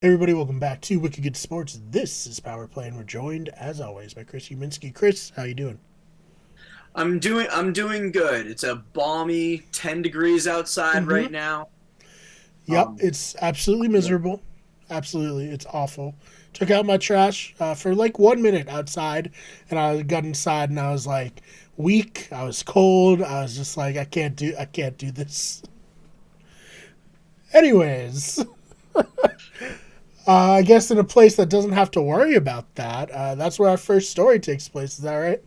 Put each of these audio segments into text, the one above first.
Everybody, welcome back to Wicked Good Sports. This is Power Play, and we're joined, as always, by Chris Uminski. Chris, how you doing? I'm doing good. It's a balmy 10 degrees outside Mm-hmm. right now. Yep, Um it's absolutely miserable. Absolutely, it's awful. Took out my trash for like 1 minute outside, and I got inside, and I was like weak. I was cold. I was just like, I can't do this. Anyways, I guess in a place that doesn't have to worry about that, that's where our first story takes place. Is that right?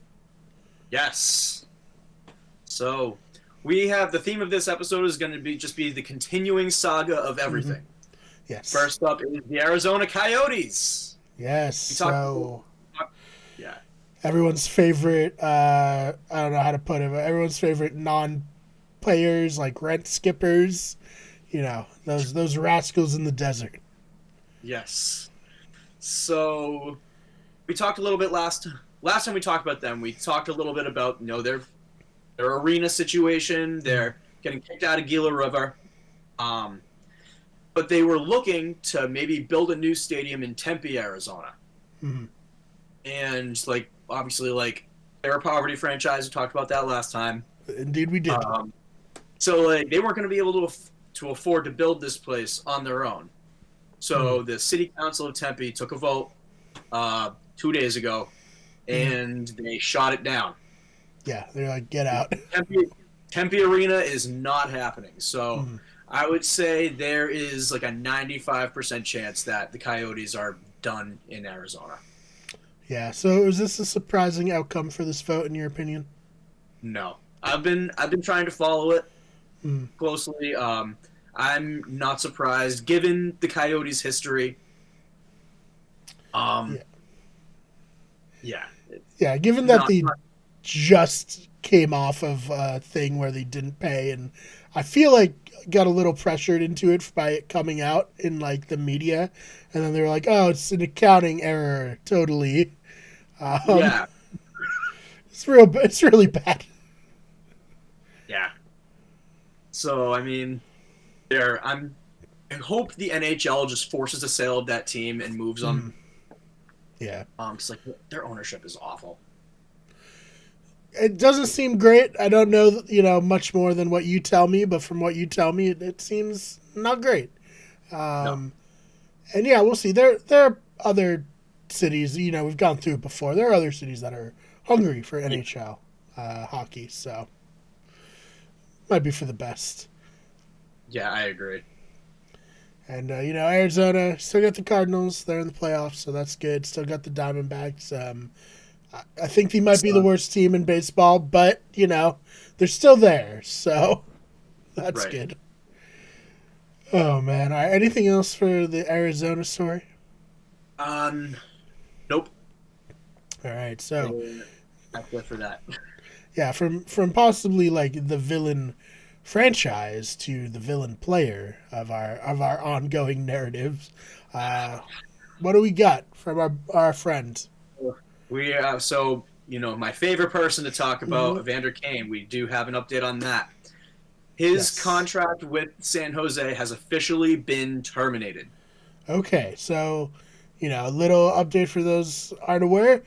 yes. So, we have the theme of this episode is going to be the continuing saga of Mm-hmm. everything. Yes. First up is the Arizona Coyotes. Yes. We talked So yeah. everyone's favorite I don't know how to put it, but everyone's favorite non players like rent skippers, those rascals in the desert. Yes. So, we talked a little bit last time we talked about them. We talked a little bit about, their arena situation. Mm-hmm. They're getting kicked out of Gila River. Um but they were looking to maybe build a new stadium in Tempe, Arizona. Mm-hmm. And like obviously like they're a poverty franchise. We talked about that last time. Indeed we did. Um, so like they weren't going to be able to afford to build this place on their own. Mm-hmm. So the city council of Tempe took a vote 2 days ago, Mm-hmm. and they shot it down. Yeah, they're like, get out. Tempe, Tempe Arena is not happening. So Mm-hmm. I would say there is like a 95% chance that the Coyotes are done in Arizona. Yeah, so is this a surprising outcome for this vote in your opinion? No, I've been trying to follow it Mm-hmm. closely. I'm not surprised given the Coyotes' history. Um, Yeah. yeah, it's Yeah, given that not, they not just came off of a thing where they didn't pay, and I feel like got a little pressured into it by it coming out in like the media, and then they were like, "Oh, it's an accounting error, totally." Um, yeah, it's really bad. yeah. So I mean, there. I hope the NHL just forces a sale of that team and moves them. Mm, yeah, Because like their ownership is awful. it doesn't seem great. I don't know, much more than what you tell me, but from what you tell me, it seems not great. No, Um, and yeah, we'll see. There are other cities. We've gone through it before. There are other cities that are hungry for yeah, NHL hockey, so might be for the best. yeah, I agree. And Arizona still got the Cardinals. They're in the playoffs, so that's good. Still got the Diamondbacks. I think they might be the So, worst team in baseball, but they're still there, so that's right. good. Oh man! All right, anything else for the Arizona story? Um, nope. All right, so That's it for that. yeah, from possibly like the villain franchise to the villain player of our ongoing narratives. Uh, what do we got from our friend? My favorite person to talk about, Mm-hmm. Evander Kane. We do have an update on that. His Yes. contract with San Jose has officially been terminated. Okay, so a little update for those aren't aware.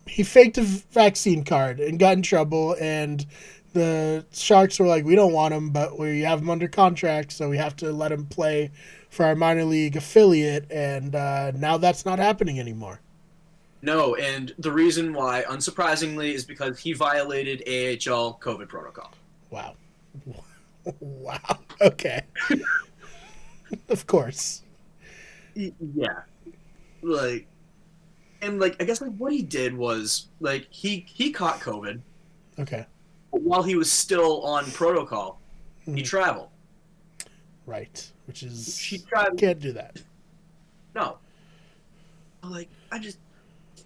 He faked a vaccine card and got in trouble, and the Sharks were like, "We don't want him, but we have him under contract, so we have to let him play for our minor league affiliate." And now that's not happening anymore. No, and the reason why, unsurprisingly, is because he violated AHL COVID protocol. Wow. Wow. Okay. Of course. Yeah, like, and like I guess like what he did was like he caught COVID, Okay. but while he was still on protocol, he Mhm. traveled. Right. Which He is traveled. can't do that. No, like I just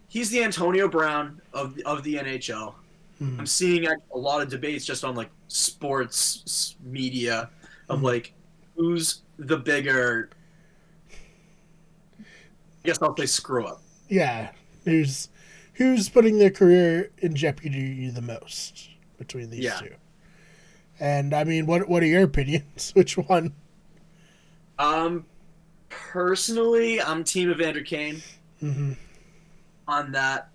he's the Antonio Brown of the NHL. I'm Mhm. seeing a lot of debates just on like sports media of Mhm. like who's the bigger. I guess I'll say screw up. Yeah. Who's putting their career in jeopardy the most between these Yeah. two? And I mean, what are your opinions? Which one? Um. Personally, I'm Team Evander Kane Mm-hmm. on that.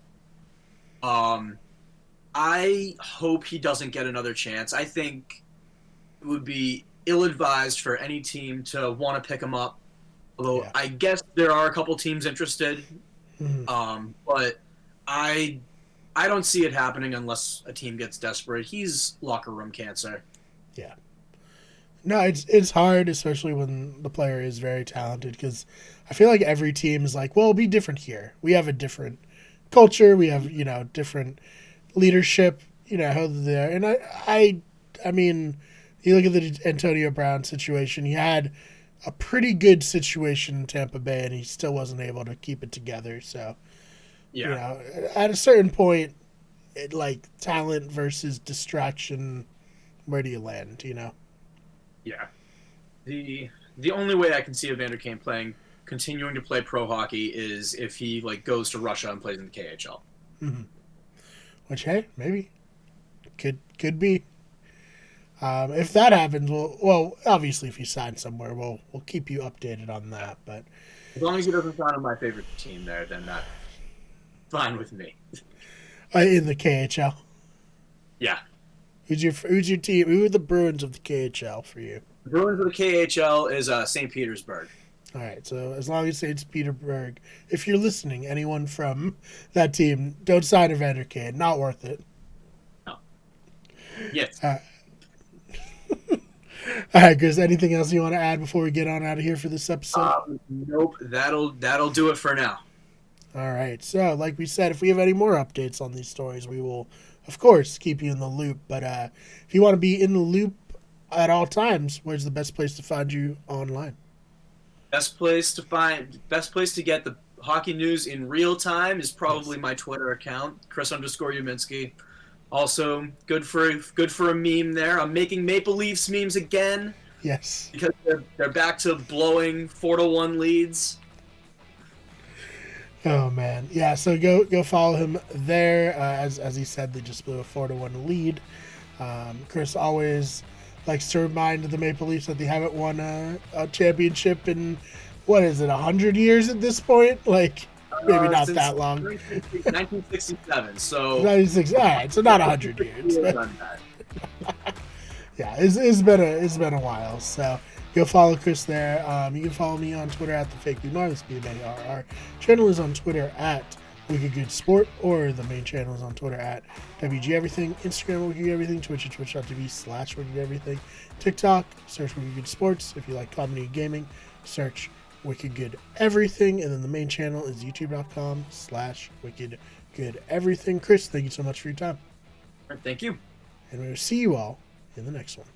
Um, I hope he doesn't get another chance. I think it would be ill-advised for any team to want to pick him up. Although Yeah. I guess there are a couple teams interested, Mm-hmm. but I I don't see it happening unless a team gets desperate. He's locker room cancer. Yeah. No, it's hard, especially when the player is very talented, because I feel like every team is like, well, it'll be different here. We have a different culture. We have different leadership. How there, and I mean, you look at the Antonio Brown situation. He had a pretty good situation in Tampa Bay, and he still wasn't able to keep it together. So Yeah, at a certain point, like talent versus distraction, where do you land? yeah. The only way I can see Evander Kane continuing to play pro hockey is if he like goes to Russia and plays in the KHL. Mm-hmm. Which, hey, maybe could be. If that happens, well, obviously, if he signs somewhere, we'll keep you updated on that. But As long as he doesn't sign on my favorite team there, then that's fine with me. in the KHL, Yeah. who's your team? Who are the Bruins of the KHL for you? The Bruins of the KHL is St. Petersburg. All right, so as long as it's Petersburg, if you're listening, anyone from that team, don't sign Evander Kane. Not worth it. No. Yes. All right, Chris. Anything else you want to add before we get on out of here for this episode? Nope. That'll do it for now. All right. So, like we said, if we have any more updates on these stories, we will, of course, keep you in the loop. But if you want to be in the loop at all times, where's the best place to find you online? Best place to get the hockey news in real time is probably my Twitter account, Chris_Uminski. Also, good for a meme there. I'm making Maple Leafs memes again Yes. because they're back to blowing 4-1 leads. Oh man, yeah. So go follow him there. As he said, they just blew a 4-1 lead. Chris always likes to remind the Maple Leafs that they haven't won a championship in what is it, 100 years at this point? Like maybe not Since that long. 1967. So 96. All right, so not 100 years. But yeah, it's been a while. So go follow Chris there. You can follow me on Twitter at the fake Our channel is on Twitter at Wicked Good Sport, or the main channel is on Twitter at WG Everything, Instagram Wicked Good Everything, Twitch at twitch.tv/Wicked Everything, TikTok, search Wicked Good Sports. If you like comedy and gaming, search Wicked Good Everything, and then the main channel is youtube.com/Wicked Good Everything. Chris, thank you so much for your time. thank you. And we will see you all in the next one.